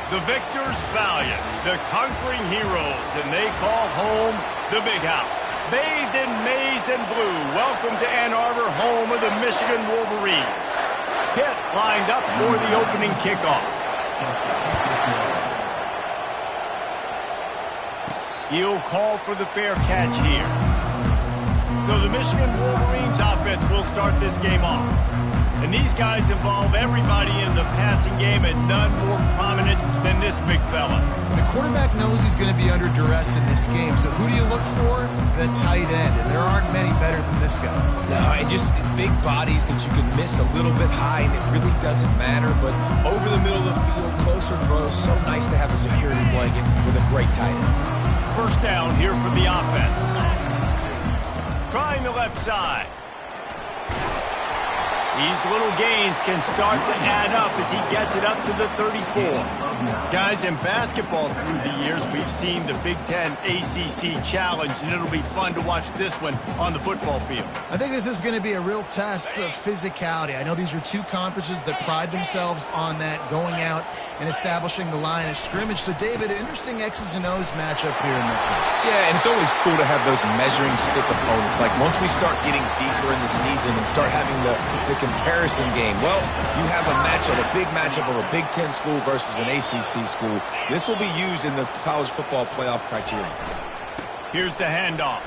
The victors valiant, the conquering heroes, and they call home the Big House. Bathed in maize and blue, welcome to Ann Arbor, home of the Michigan Wolverines. Pitt lined up for the opening kickoff. He'll call for the fair catch here. So the Michigan Wolverines offense will start this game off. And these guys involve everybody in the passing game, and none more prominent than this big fella. The quarterback knows he's going to be under duress in this game, so who do you look for? The tight end, and there aren't many better than this guy. No, and just big bodies that you can miss a little bit high, and it really doesn't matter. But over the middle of the field, closer throws, so nice to have a security blanket with a great tight end. First down here for the offense. Trying the left side. These little gains can start to add up as he gets it up to the 34. Guys, in basketball through the years, we've seen the Big Ten ACC Challenge, and it'll be fun to watch this one on the football field. I think this is going to be a real test of physicality. I know these are two conferences that pride themselves on that, going out and establishing the line of scrimmage. So, David, interesting X's and O's matchup here in this one. Yeah, and it's always cool to have those measuring stick opponents. Like, once we start getting deeper in the season and start having the comparison game, well, you have a matchup, a big matchup of a Big Ten school versus an ACC school. This will be used in the college football playoff criteria. Here's the handoff.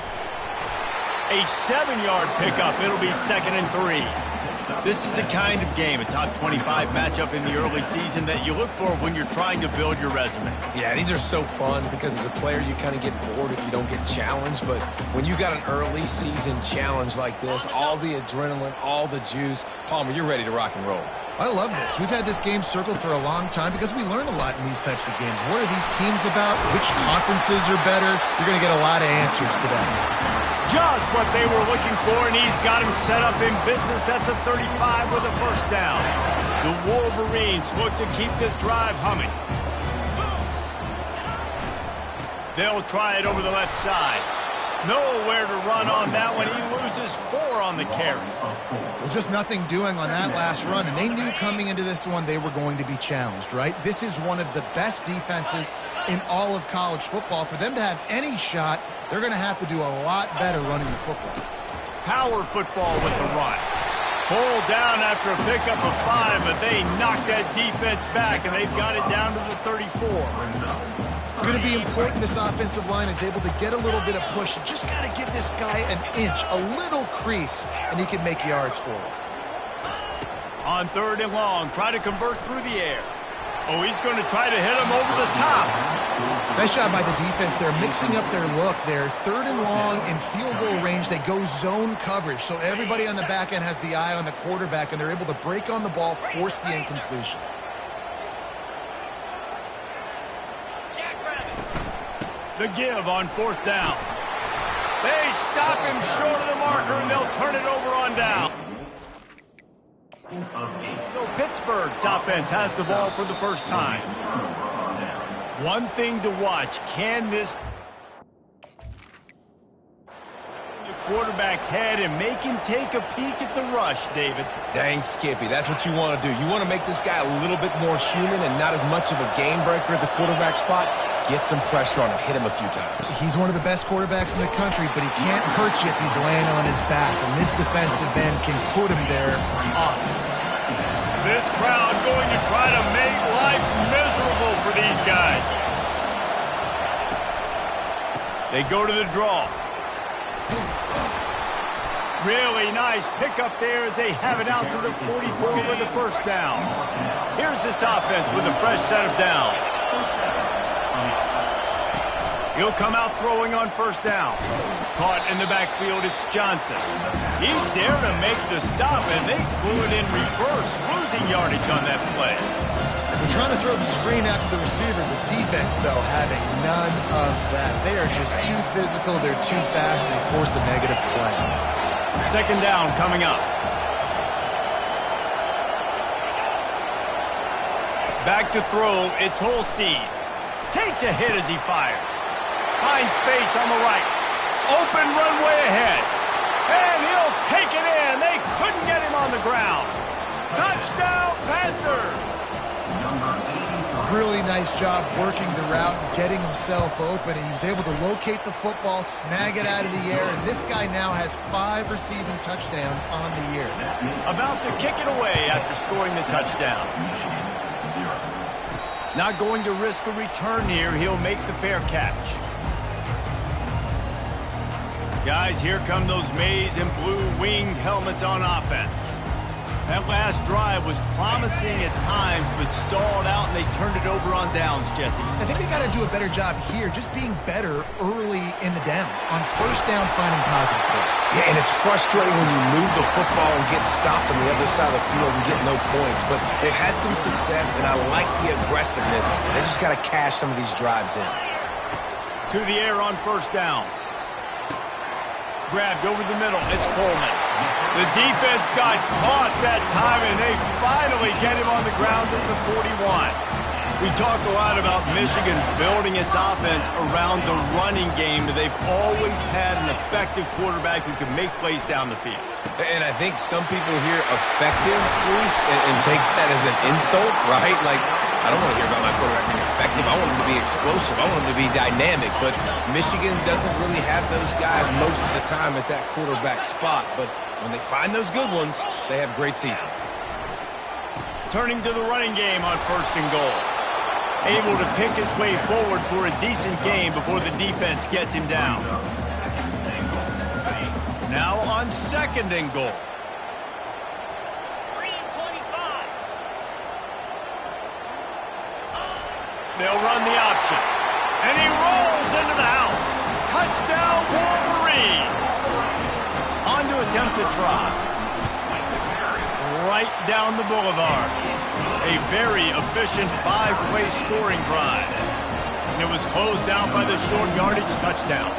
A 7-yard pickup. It'll be 2nd and 3. This is the kind of game, a top 25 matchup in the early season, that you look for when you're trying to build your resume. Yeah, these are so fun because as a player you kind of get bored if you don't get challenged, but when you got an early season challenge like this, all the adrenaline, all the juice, Palmer, you're ready to rock and roll. I love this. We've had this game circled for a long time because we learn a lot in these types of games. What are these teams about? Which conferences are better? You're going to get a lot of answers today. Just what they were looking for, and he's got him set up in business at the 35 with a first down. The Wolverines look to keep this drive humming. They'll try it over the left side. Nowhere to run on that one. He loses 4 on the carry. Well, just nothing doing on that last run, and they knew coming into this one they were going to be challenged, right? This is one of the best defenses in all of college football. For them to have any shot, they're going to have to do a lot better running the football. Power football with the run. Pulled down after a pickup of 5, but they knocked that defense back, and they've got it down to the 34. It's going to be important this offensive line is able to get a little bit of push. You just got to give this guy an inch, a little crease, and he can make yards for it. On 3rd and long, try to convert through the air. Oh, he's going to try to hit him over the top. Nice job by the defense. They're mixing up their look. They're 3rd and long in field goal range. They go zone coverage, so everybody on the back end has the eye on the quarterback, and they're able to break on the ball, force the incompletion. The give on 4th down. They stop him short of the marker, and they'll turn it over on down. So Pittsburgh's offense has the ball for the first time. One thing to watch, can this the quarterback's head and make him take a peek at the rush, David? Dang, Skippy, that's what you want to do. You want to make this guy a little bit more human and not as much of a game breaker at the quarterback spot. Get some pressure on him, hit him a few times. He's one of the best quarterbacks in the country, but he can't hurt you if he's laying on his back, and this defensive end can put him there often. This crowd going to try to make life miserable for these guys. They go to the draw. Really nice pickup there as they have it out to the 44 with the first down. Here's this offense with a fresh set of downs. He'll come out throwing on 1st down. Caught in the backfield, it's Johnson. He's there to make the stop, and they threw it in reverse, losing yardage on that play. They're trying to throw the screen out to the receiver. The defense, though, having none of that. They are just too physical, they're too fast, and they force a negative play. 2nd down coming up. Back to throw, it's Holstein. Takes a hit as he fires. Finds space on the right. Open runway ahead. And he'll take it in. They couldn't get him on the ground. Touchdown, Panthers. Really nice job working the route and getting himself open. And he was able to locate the football, snag it out of the air, and this guy now has 5 receiving touchdowns on the year. About to kick it away after scoring the touchdown. Not going to risk a return here. He'll make the fair catch. Guys, here come those maize and blue winged helmets on offense. That last drive was promising at times, but stalled out, and they turned it over on downs, Jesse. I think they got to do a better job here, just being better early in the downs. On first down, finding positive plays. Yeah, and it's frustrating when you move the football and get stopped on the other side of the field and get no points. But they've had some success, and I like the aggressiveness. They just got to cash some of these drives in. To the air on first down. Grabbed over the middle. It's Coleman. The defense got caught that time, and they finally get him on the ground at the 41. We talk a lot about Michigan building its offense around the running game. They've always had an effective quarterback who can make plays down the field. And I think some people hear effective, Luis, and take that as an insult, right? Like, I don't want to hear about my quarterback being effective. I want him to be explosive. I want him to be dynamic. But Michigan doesn't really have those guys most of the time at that quarterback spot. But when they find those good ones, they have great seasons. Turning to the running game on first and goal. Able to pick his way forward for a decent game before the defense gets him down. Now on second and goal. They'll run the option. And he rolls into the house. Touchdown, Wolverines. On to attempt the try. Right down the boulevard. A very efficient 5-play scoring drive. And it was closed out by the short yardage touchdown.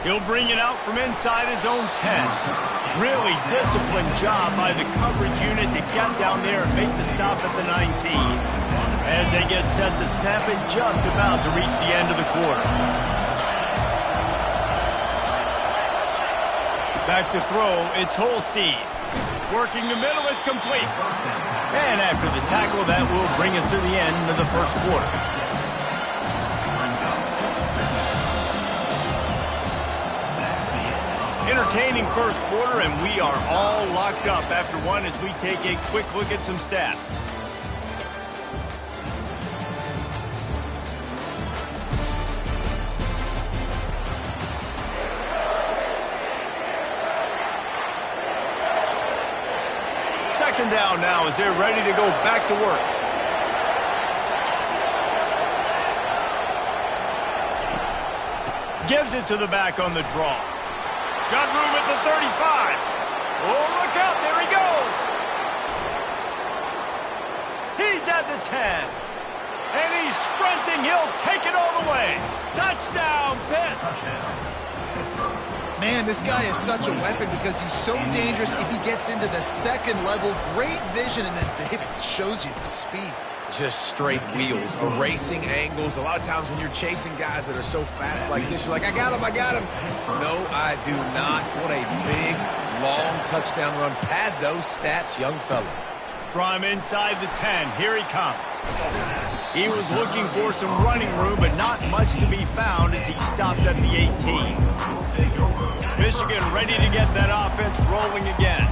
He'll bring it out from inside his own 10. Really disciplined job by the coverage unit to get down there and make the stop at the 19. As they get set to snap it, just about to reach the end of the quarter. Back to throw, it's Holstein. Working the middle, it's complete. And after the tackle, that will bring us to the end of the first quarter. Entertaining first quarter, and we are all locked up after one as we take a quick look at some stats. Second down now as they're ready to go back to work. Gives it to the back on the draw. Got room at the 35. Oh, look out. There he goes. He's at the 10. And he's sprinting. He'll take it all the way. Touchdown, Pitt. Man, this guy is such a weapon because he's so dangerous if he gets into the second level. Great vision, and then David shows you the speed. Just straight wheels, erasing angles. A lot of times when you're chasing guys that are so fast like this, you're like, I got him, I got him. No, I do not. What a big, long touchdown run. Pad those stats, young fella. From inside the 10, here he comes. He was looking for some running room, but not much to be found as he stopped at the 18. Michigan ready to get that offense rolling again.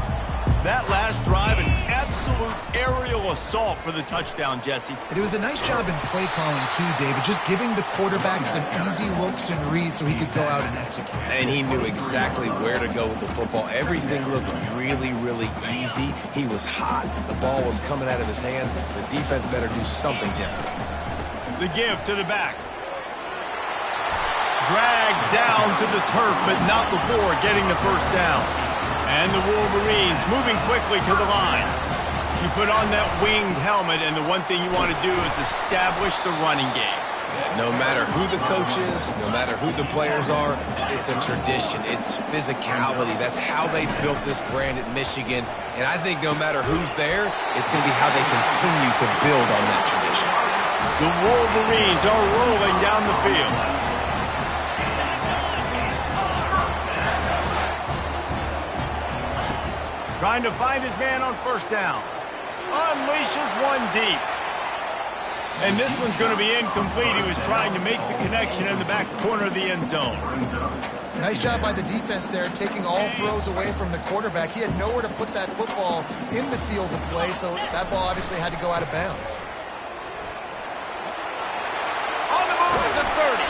That last drive, an absolute aerial assault for the touchdown, Jesse. And it was a nice job in play calling, too, David, just giving the quarterback some easy looks and reads so he could go out and execute. And he knew exactly where to go with the football. Everything looked really, really easy. He was hot. The ball was coming out of his hands. The defense better do something different. The give to the back. Dragged down to the turf, but not before getting the first down. And the Wolverines moving quickly to the line. You put on that winged helmet, and the one thing you want to do is establish the running game. No matter who the coach is, no matter who the players are, it's a tradition. It's physicality. That's how they built this brand at Michigan. And I think no matter who's there, it's going to be how they continue to build on that tradition. The Wolverines are rolling down the field. Trying to find his man on first down. Unleashes one deep. And this one's going to be incomplete. He was trying to make the connection in the back corner of the end zone. Nice job by the defense there, taking all throws away from the quarterback. He had nowhere to put that football in the field to play, so that ball obviously had to go out of bounds. On the move at the 30.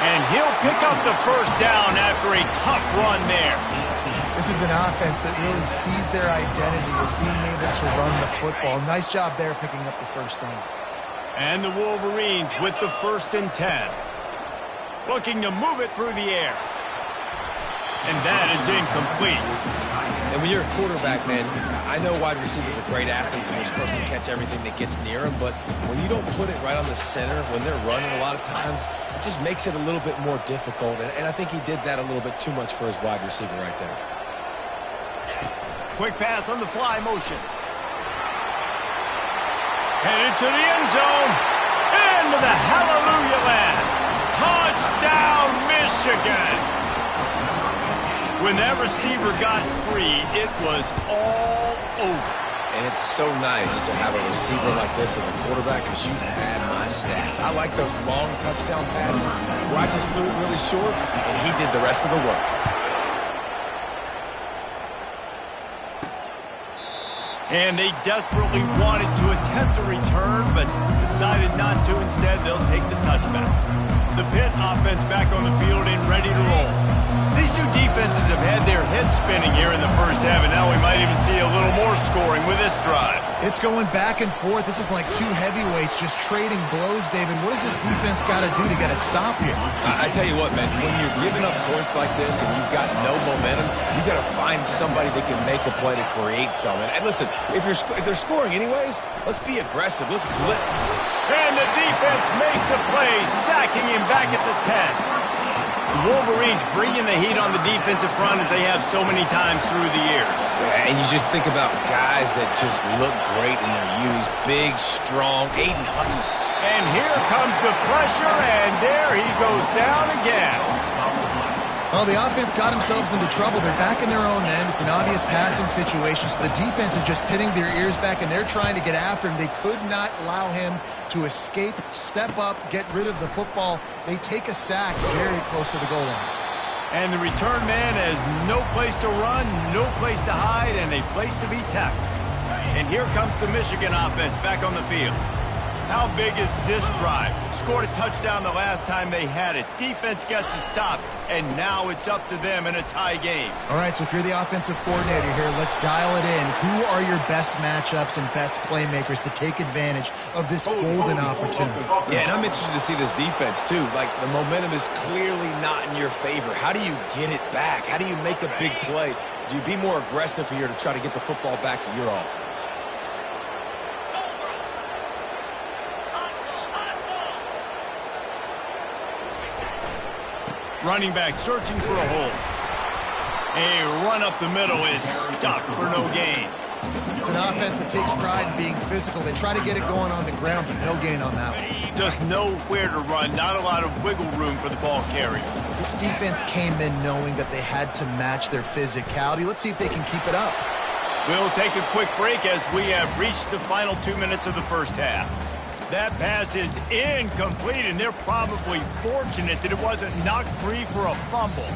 And he'll pick up the first down after a tough run there. This is an offense that really sees their identity as being able to run the football. Nice job there picking up the first down. And the Wolverines with the 1st and 10. Looking to move it through the air. And that is incomplete. And when you're a quarterback, man, I know wide receivers are great athletes and they're supposed to catch everything that gets near them, but when you don't put it right on the center, when they're running a lot of times, it just makes it a little bit more difficult. And I think he did that a little bit too much for his wide receiver right there. Quick pass on the fly motion. Headed to the end zone. Into the hallelujah land. Touchdown, Michigan. When that receiver got free, it was all over. And it's so nice to have a receiver like this as a quarterback because you had my stats. I like those long touchdown passes where I just threw it really short and he did the rest of the work. And they desperately wanted to attempt a return, but decided not to. Instead, they'll take the touchback. The Pitt offense back on the field and ready to roll. These two defenses have had their heads spinning here in the first half, and now we might even see a little more scoring with this drive. It's going back and forth. This is like two heavyweights just trading blows, David. What does this defense got to do to get a stop here? I tell you what, man, when you're giving up points like this and you've got no momentum, you got to find somebody that can make a play to create something. And listen, if they're scoring anyways, let's be aggressive. Let's blitz. And the defense makes a play, sacking him back at the 10. The Wolverines bringing the heat on the defensive front as they have so many times through the years. Yeah, and you just think about guys that just look great in their use. Big, strong, Aiden Hutton. And here comes the pressure, and there he goes down again. Well, the offense got themselves into trouble. They're back in their own end. It's an obvious passing situation, so the defense is just pinning their ears back, and they're trying to get after him. They could not allow him to escape, step up, get rid of the football. They take a sack very close to the goal line. And the return man has no place to run, no place to hide, and a place to be tackled. And here comes the Michigan offense back on the field. How big is this drive? Scored a touchdown the last time they had it. Defense gets a stop, and now it's up to them in a tie game. All right, so if you're the offensive coordinator here, let's dial it in. Who are your best matchups and best playmakers to take advantage of this golden opportunity? Yeah, and I'm interested to see this defense, too. Like, the momentum is clearly not in your favor. How do you get it back? How do you make a big play? Do you be more aggressive here to try to get the football back to your offense? Running back searching for a hole. A run up the middle is stopped for no gain. It's an offense that takes pride in being physical. They try to get it going on the ground, but no gain on that one. Just nowhere to run, not a lot of wiggle room for the ball carrier. This defense came in knowing that they had to match their physicality. Let's see if they can keep it up. We'll take a quick break as we have reached the final 2 minutes of the first half. That pass is incomplete, and they're probably fortunate that it wasn't knocked free for a fumble.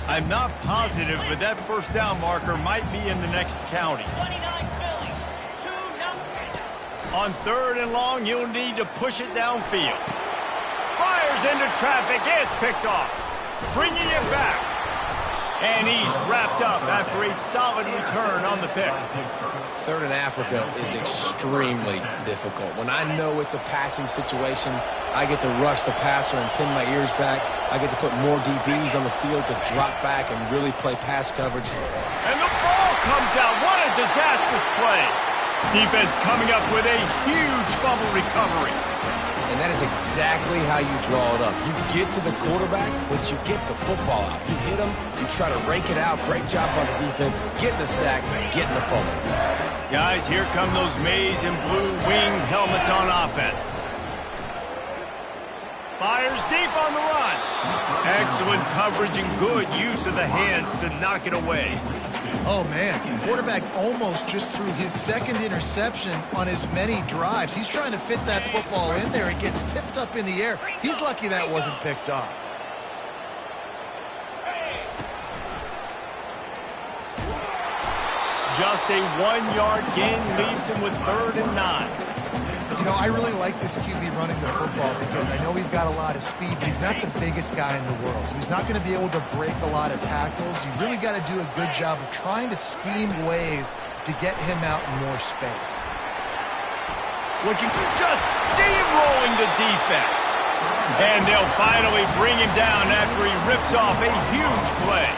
I'm not positive, but that first down marker might be in the next county. On 3rd and long, you'll need to push it downfield. Fires into traffic. It's picked off. Bringing it back. And he's wrapped up after a solid return on the pick. 3rd and Africa is extremely difficult. When I know it's a passing situation, I get to rush the passer and pin my ears back. I get to put more DBs on the field to drop back and really play pass coverage. And the ball comes out. What a disastrous play. Defense coming up with a huge fumble recovery. And that is exactly how you draw it up. You get to the quarterback, but you get the football out. You hit him, you try to rake it out. Great job on the defense. Getting the sack, getting the fumble. Guys, here come those maize and blue winged helmets on offense. Fires deep on the run. Excellent coverage and good use of the hands to knock it away. Oh, man, the quarterback almost just threw his second interception on as many drives. He's trying to fit that football in there. It gets tipped up in the air. He's lucky that wasn't picked off. Just a 1-yard gain leaves him with 3rd and 9. You know, I really like this QB running the football because I know he's got a lot of speed, but he's not the biggest guy in the world. So he's not going to be able to break a lot of tackles. You really got to do a good job of trying to scheme ways to get him out in more space. Looking for just steamrolling the defense. And they'll finally bring him down after he rips off a huge play.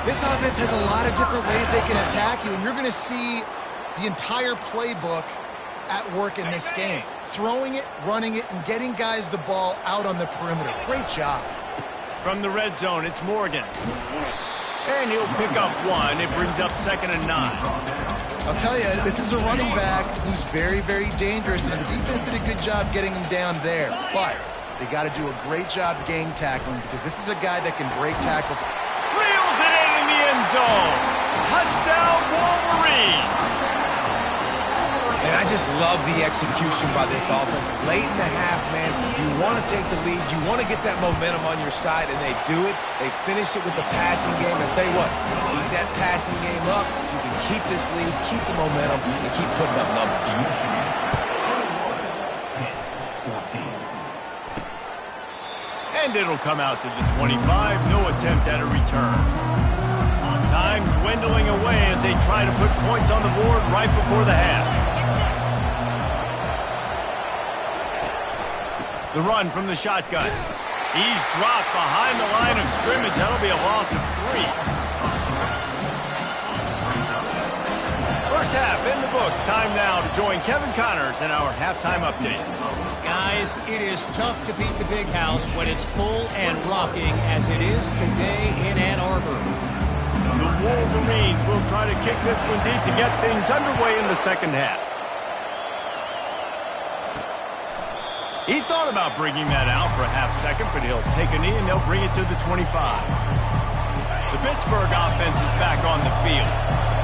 This offense has a lot of different ways they can attack you, and you're going to see the entire playbook at work in this game. Throwing it, running it, and getting guys the ball out on the perimeter. Great job. From the red zone, it's Morgan. And he'll pick up 1. It brings up 2nd and 9. I'll tell you, this is a running back who's very, very dangerous, and the defense did a good job getting him down there. But they got to do a great job game tackling because this is a guy that can break tackles. Reels it in the end zone. Touchdown, Wolverines. And I just love the execution by this offense. Late in the half, man, you want to take the lead. You want to get that momentum on your side, and they do it. They finish it with the passing game. I'll tell you what, keep that passing game up. You can keep this lead, keep the momentum, and keep putting up numbers. And it'll come out to the 25. No attempt at a return. Time dwindling away as they try to put points on the board right before the half. The run from the shotgun. He's dropped behind the line of scrimmage. That'll be a loss of 3. First half in the books. Time now to join Kevin Connors in our halftime update. Guys, it is tough to beat the Big House when it's full and rocking as it is today in Ann Arbor. The Wolverines will try to kick this one deep to get things underway in the second half. He thought about bringing that out for a half second, but he'll take a knee and they'll bring it to the 25. The Pittsburgh offense is back on the field.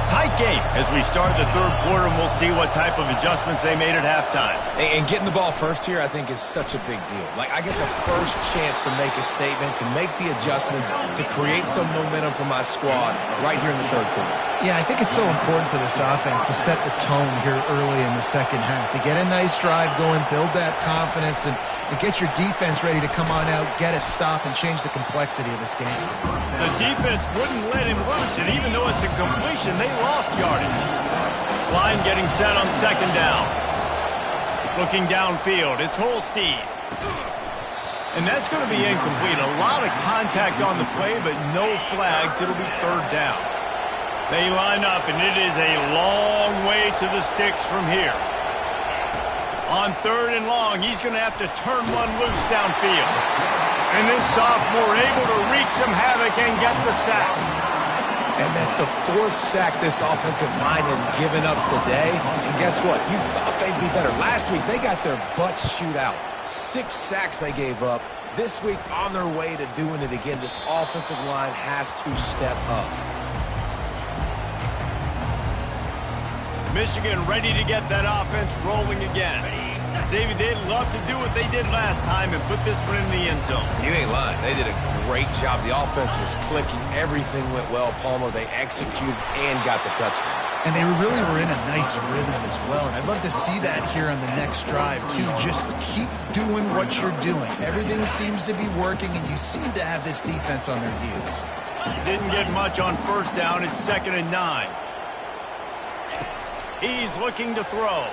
Tight game as we start the third quarter, and we'll see what type of adjustments they made at halftime. And getting the ball first here, I think, is such a big deal. Like, I get the first chance to make a statement, to make the adjustments, to create some momentum for my squad right here in the third quarter. Yeah, I think it's so important for this offense to set the tone here early in the second half, to get a nice drive going, build that confidence, and get your defense ready to come on out, get a stop, and change the complexity of this game. The defense wouldn't let him loose, and even though it's a completion, they lost yardage. Line getting set on 2nd down. Looking downfield, it's Holstein. And that's going to be incomplete. A lot of contact on the play, but no flags. It'll be 3rd down. They line up, and it is a long way to the sticks from here. On 3rd and long, he's going to have to turn one loose downfield. And this sophomore able to wreak some havoc and get the sack. And that's the 4th sack this offensive line has given up today. And guess what? You thought they'd be better. Last week, they got their butts chewed out. 6 sacks they gave up. This week, on their way to doing it again, this offensive line has to step up. Michigan ready to get that offense rolling again. David, they'd love to do what they did last time and put this one in the end zone. You ain't lying. They did a great job. The offense was clicking. Everything went well. Palmer, they executed and got the touchdown. And they really were in a nice rhythm as well. And I'd love to see that here on the next drive, too. Just keep doing what you're doing. Everything seems to be working, and you seem to have this defense on their heels. Didn't get much on 1st down. It's 2nd and 9. He's looking to throw.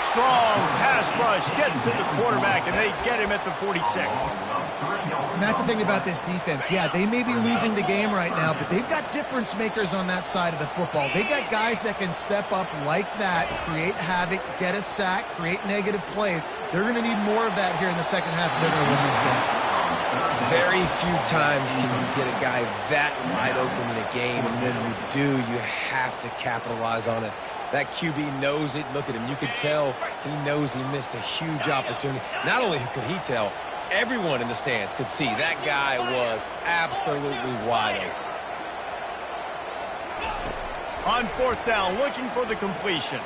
Strong pass rush gets to the quarterback, and they get him at the 46. And that's the thing about this defense. Yeah, they may be losing the game right now, but they've got difference makers on that side of the football. They got guys that can step up like that, create havoc, get a sack, create negative plays. They're going to need more of that here in the second half if they're going to win this game. Very few times can you get a guy that wide open in a game, and when you do, you have to capitalize on it. That QB knows it. Look at him. You could tell he knows he missed a huge opportunity. Not only could he tell, everyone in the stands could see that guy was absolutely wide open. On fourth down, looking for the completion.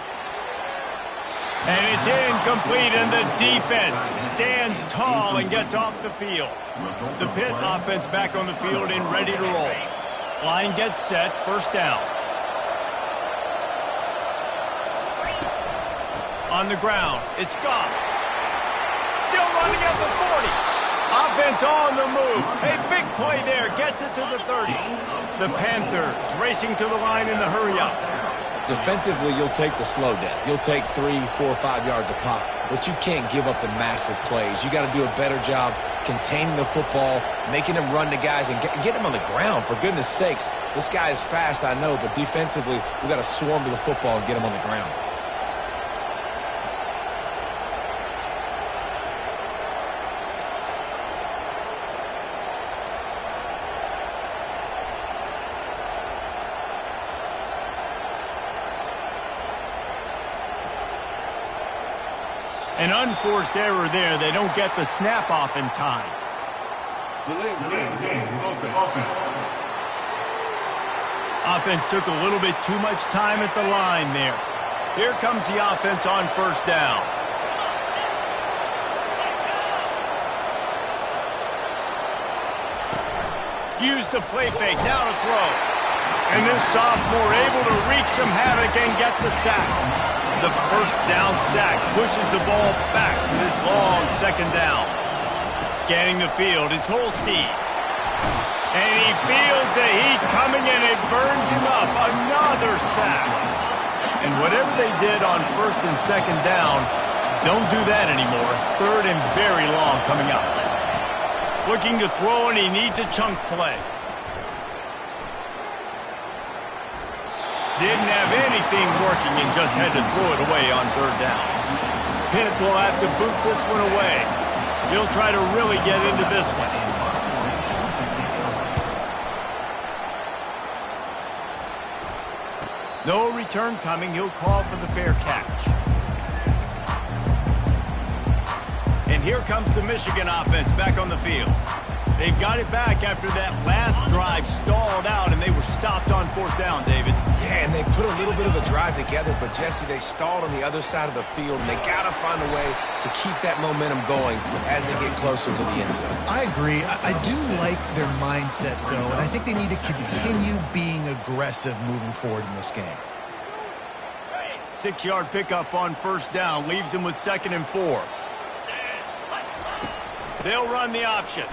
And it's incomplete, and the defense stands tall and gets off the field. The Pitt offense back on the field and ready to roll. Line gets set, first down. On the ground, it's Goff. Still running at the 40. Offense on the move. A big play there, gets it to the 30. The Panthers racing to the line in the hurry-up. Defensively, you'll take the slow death. You'll take 3, 4, 5 yards a pop, but you can't give up the massive plays. You got to do a better job containing the football, making them run to guys, and get them on the ground. For goodness sakes, this guy is fast, I know, but defensively, we got to swarm to the football and get him on the ground. An unforced error there. They don't get the snap off in time. Offense took a little bit too much time at the line there. Here comes the offense on first down. Use the play fake. Now to throw. And this sophomore able to wreak some havoc and get the sack. The first down sack pushes the ball back to this long second down. Scanning the field, it's Holstein. And he feels the heat coming and it burns him up. Another sack. And whatever they did on first and second down, don't do that anymore. Third and very long coming up. Looking to throw, and he needs a chunk play. Didn't have anything working and just had to throw it away on third down. Pitt will have to boot this one away. He'll try to really get into this one. No return coming. He'll call for the fair catch. And here comes the Michigan offense back on the field. They've got it back after that last drive stalled out, and they were stopped on fourth down, David. Yeah, and they put a little bit of a drive together, but, Jesse, they stalled on the other side of the field, and they got to find a way to keep that momentum going as they get closer to the end zone. I agree. I do like their mindset, though, and I think they need to continue being aggressive moving forward in this game. 6-yard pickup on first down leaves them with 2nd and 4. They'll run the option.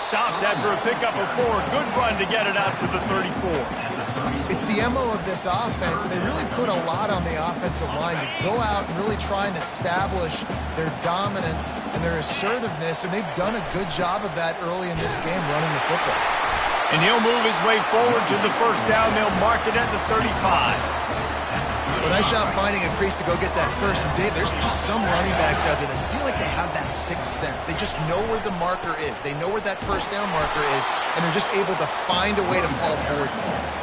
Stopped after a pickup of 4. Good run to get it out to the 34. It's the MO of this offense, and they really put a lot on the offensive line to go out and really try and establish their dominance and their assertiveness, and they've done a good job of that early in this game running the football. And he'll move his way forward to the first down. They'll mark it at the 35. Well, nice job finding a crease to go get that first. Dave, there's just some running backs out there that feel like they have that sixth sense. They just know where the marker is. They know where that first down marker is, and they're just able to find a way to fall forward.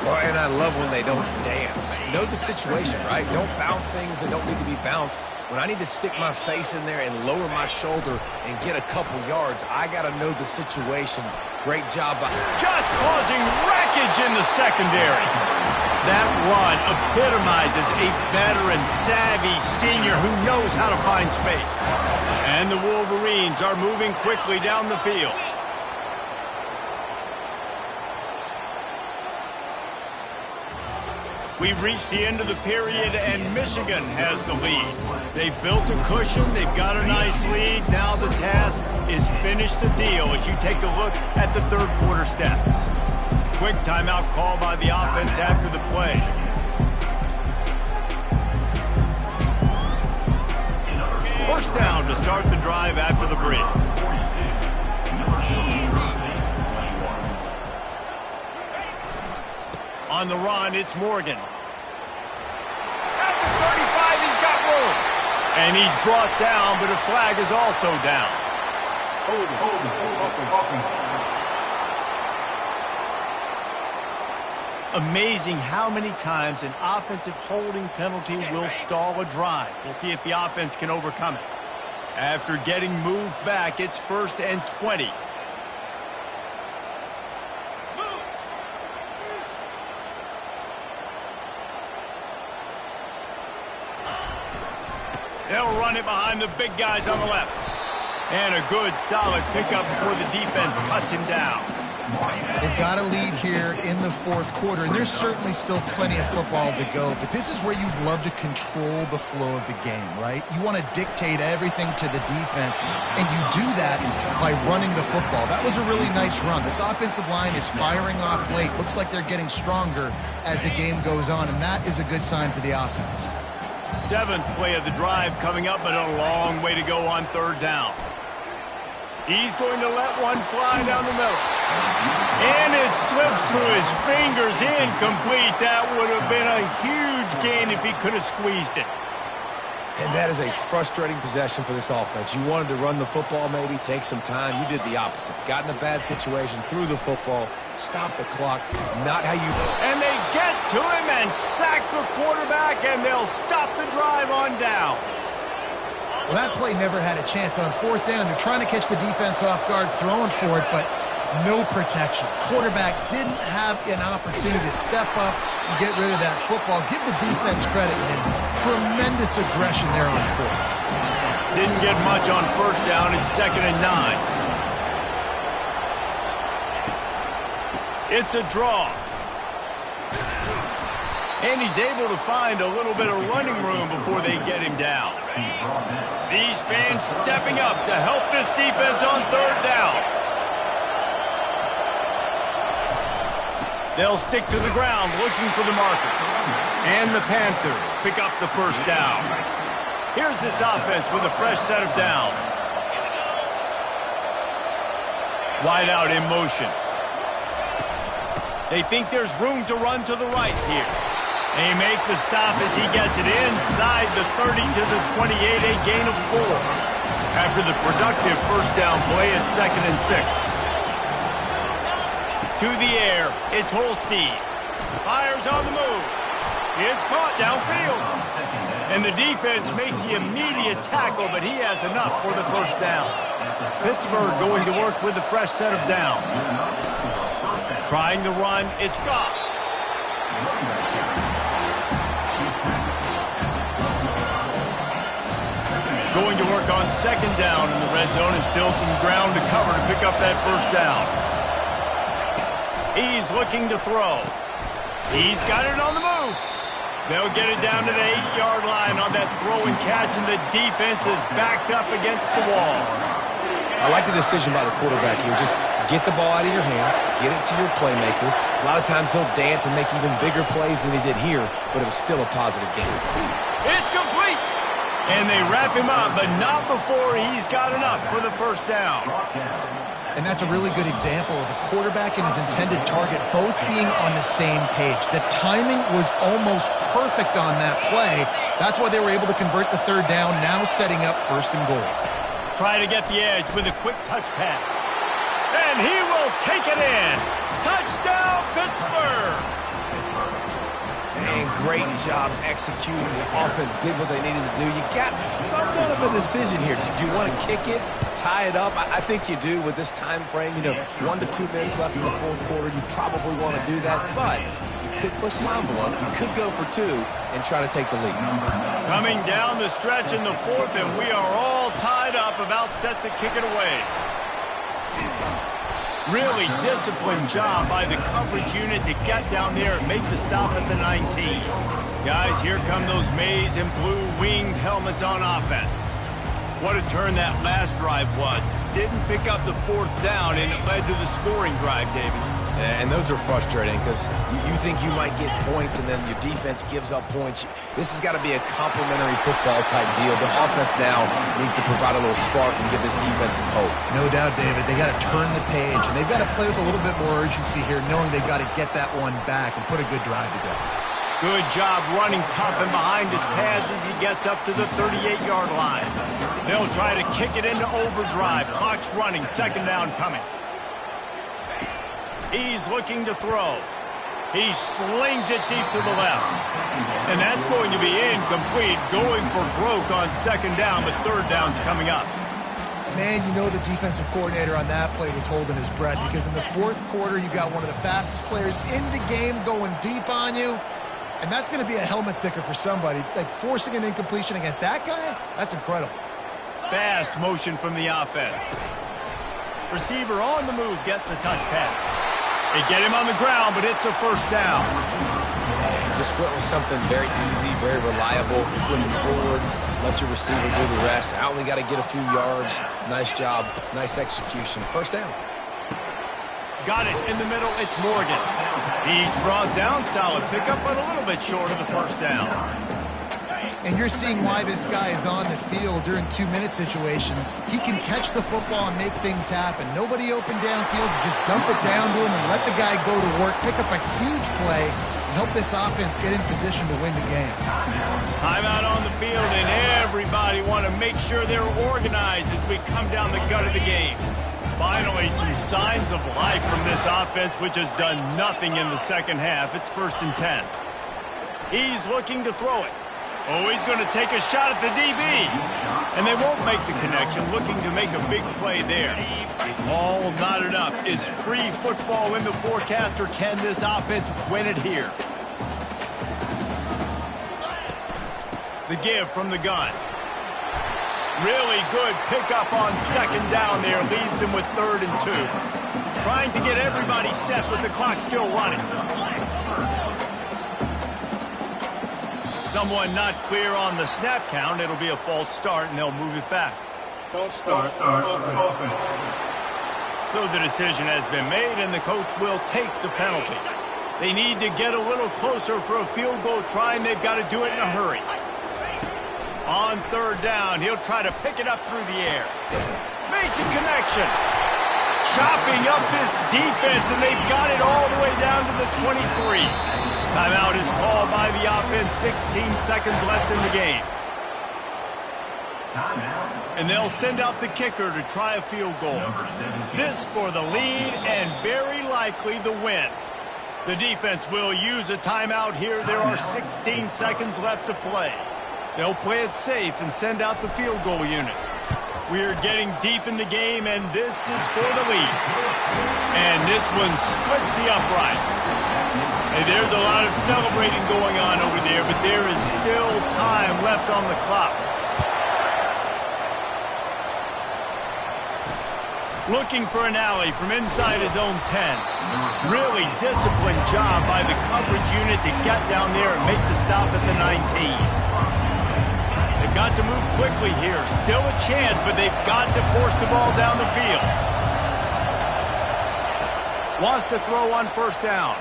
Well, and I love when they don't dance. Know the situation, right? Don't bounce things that don't need to be bounced. When I need to stick my face in there and lower my shoulder and get a couple yards, I got to know the situation. Great job. Just causing wreckage in the secondary. That run epitomizes a veteran, savvy senior who knows how to find space. And the Wolverines are moving quickly down the field. We've reached the end of the period, and Michigan has the lead. They've built a cushion. They've got a nice lead. Now the task is finish the deal as you take a look at the third quarter stats. Quick timeout call by the offense after the play. First down to start the drive after the break. On the run, it's Morgan. At the 35, he's got room. And he's brought down, but a flag is also down. Amazing how many times an offensive holding penalty will stall a drive. We'll see if the offense can overcome it. After getting moved back, it's 1st and 20. They'll run it behind the big guys on the left. And a good, solid pickup before the defense cuts him down. They've got a lead here in the fourth quarter, and there's certainly still plenty of football to go, but this is where you'd love to control the flow of the game, right? You want to dictate everything to the defense, and you do that by running the football. That was a really nice run. This offensive line is firing off late. Looks like they're getting stronger as the game goes on, and that is a good sign for the offense. 7th play of the drive coming up, but a long way to go on 3rd down. He's going to let one fly down the middle. And it slips through his fingers, incomplete. That would have been a huge gain if he could have squeezed it. And that is a frustrating possession for this offense. You wanted to run the football, maybe take some time. You did the opposite. Got in a bad situation, threw the football, stopped the clock. Not how you... And they get to him and sack the quarterback, and they'll stop the drive on downs. Well, that play never had a chance. On 4th down, they're trying to catch the defense off guard, throwing for it, but no protection. Quarterback didn't have an opportunity to step up and get rid of that football. Give the defense credit, man. Tremendous aggression there on 4th. Didn't get much on 1st down. It's 2nd and 9. It's a draw. And he's able to find a little bit of running room before they get him down. These fans stepping up to help this defense on 3rd down. They'll stick to the ground looking for the marker. And the Panthers pick up the 1st down. Here's this offense with a fresh set of downs. Wide out in motion. They think there's room to run to the right here. They make the stop as he gets it inside the 30 to the 28, a gain of 4. After the productive 1st down play, it's 2nd and 6. To the air, it's Holstein. Fires on the move. It's caught downfield. And the defense makes the immediate tackle, but he has enough for the 1st down. Pittsburgh going to work with a fresh set of downs. Trying to run, it's Goff. Going to work on 2nd down in the red zone, and still some ground to cover to pick up that 1st down. He's looking to throw. He's got it on the move. They'll get it down to the 8-yard line on that throw and catch, and the defense is backed up against the wall. I like the decision by the quarterback here. Just get the ball out of your hands, get it to your playmaker. A lot of times he'll dance and make even bigger plays than he did here, but it was still a positive game. It's complete. And they wrap him up, but not before he's got enough for the 1st down. And that's a really good example of a quarterback and his intended target both being on the same page. The timing was almost perfect on that play. That's why they were able to convert the 3rd down, now setting up 1st and goal. Try to get the edge with a quick touch pass. And he will take it in. Touchdown, Pittsburgh. And great job executing. The offense did what they needed to do. You got somewhat of a decision here. Do you want to kick it, tie it up? I think you do with this time frame. 1 to 2 minutes left in the 4th quarter. You probably want to do that, but you could push the envelope. You could go for 2 and try to take the lead. Coming down the stretch in the 4th, and we are all tied up, about set to kick it away. Really disciplined job by the coverage unit to get down there and make the stop at the 19. Guys, here come those maize and blue winged helmets on offense. What a turn that last drive was. Didn't pick up the 4th down, and it led to the scoring drive, David. And those are frustrating because you think you might get points and then your defense gives up points. This has got to be a complementary football type deal. The offense now needs to provide a little spark and give this defense some hope. No doubt, David. They got to turn the page, and they've got to play with a little bit more urgency here, knowing they've got to get that one back and put a good drive together. Good job running tough and behind his pads as he gets up to the 38-yard line. They'll try to kick it into overdrive. Clock's running. 2nd down coming. He's looking to throw. He slings it deep to the left. And that's going to be incomplete. Going for broke on 2nd down, but 3rd down's coming up. Man, the defensive coordinator on that play was holding his breath, because in the 4th quarter, you got one of the fastest players in the game going deep on you. And that's going to be a helmet sticker for somebody. Like, forcing an incompletion against that guy, that's incredible. Fast motion from the offense. Receiver on the move gets the touch pass. They get him on the ground, but it's a first down. And just went with something very easy, very reliable, flipping forward. Let your receiver do the rest. I only got to get a few yards. Nice job, nice execution. First down. Got it in the middle. It's Morgan. He's brought down. Solid pickup, but a little bit short of the first down. And you're seeing why this guy is on the field during 2-minute situations. He can catch the football and make things happen. Nobody open downfield. You just dump it down to him and let the guy go to work, pick up a huge play, and help this offense get in position to win the game. Timeout on the field, and everybody want to make sure they're organized as we come down the gut of the game. Finally, some signs of life from this offense, which has done nothing in the second half. It's 1st and 10. He's looking to throw it. Oh, he's going to take a shot at the DB. And they won't make the connection, looking to make a big play there. All knotted up. Is free football in the forecast, or can this offense win it here? The give from the gun. Really good pickup on second down there. Leaves him with 3rd and 2. Trying to get everybody set with the clock still running. Someone not clear on the snap count. It'll be a false start, and they'll move it back. False start. Offense. So the decision has been made, and the coach will take the penalty. They need to get a little closer for a field goal try, and they've got to do it in a hurry. On 3rd down, he'll try to pick it up through the air. Makes a connection. Chopping up this defense, and they've got it all the way down to the 23. Timeout is called by the offense. 16 seconds left in the game. And they'll send out the kicker to try a field goal. This for the lead and very likely the win. The defense will use a timeout here. There are 16 seconds left to play. They'll play it safe and send out the field goal unit. We're getting deep in the game, and this is for the lead. And this one splits the uprights. Hey, there's a lot of celebrating going on over there, but there is still time left on the clock. Looking for an alley from inside his own 10. Really disciplined job by the coverage unit to get down there and make the stop at the 19. They've got to move quickly here. Still a chance, but they've got to force the ball down the field. Wants to throw on 1st down.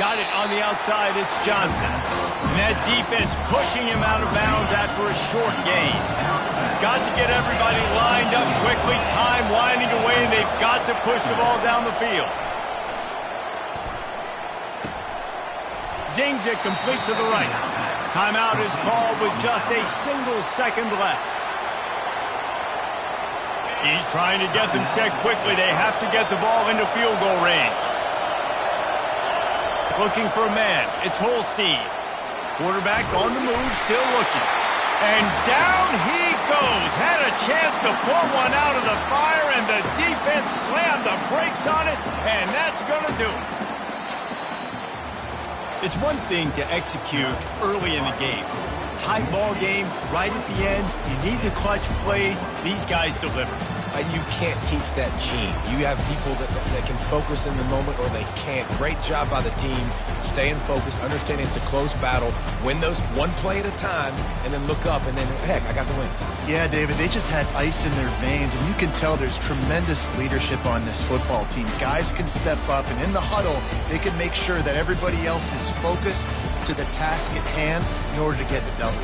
Got it on the outside. It's Johnson. And that defense pushing him out of bounds after a short gain. Got to get everybody lined up quickly. Time winding away, and they've got to push the ball down the field. Zings it complete to the right. Timeout is called with just a single second left. He's trying to get them set quickly. They have to get the ball into field goal range. Looking for a man. It's Holstein. Quarterback on the move, still looking. And down he goes. Had a chance to pull one out of the fire, and the defense slammed the brakes on it, and that's going to do it. It's one thing to execute early in the game. Tight ball game, right at the end. You need the clutch plays. These guys deliver. You can't teach that gene. You have people that can focus in the moment, or they can't. Great job by the team, staying focused, understanding it's a close battle, win those one play at a time, and then look up, and then, heck, I got the win. Yeah, David, they just had ice in their veins, and you can tell there's tremendous leadership on this football team. Guys can step up, and in the huddle, they can make sure that everybody else is focused to the task at hand in order to get the W.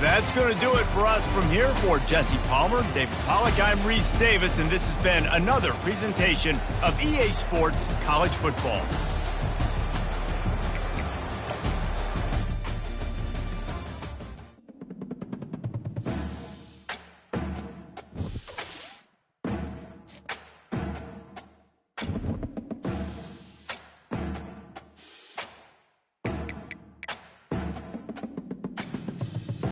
That's going to do it for us from here. For Jesse Palmer, David Pollack, I'm Reese Davis, and this has been another presentation of EA Sports College Football.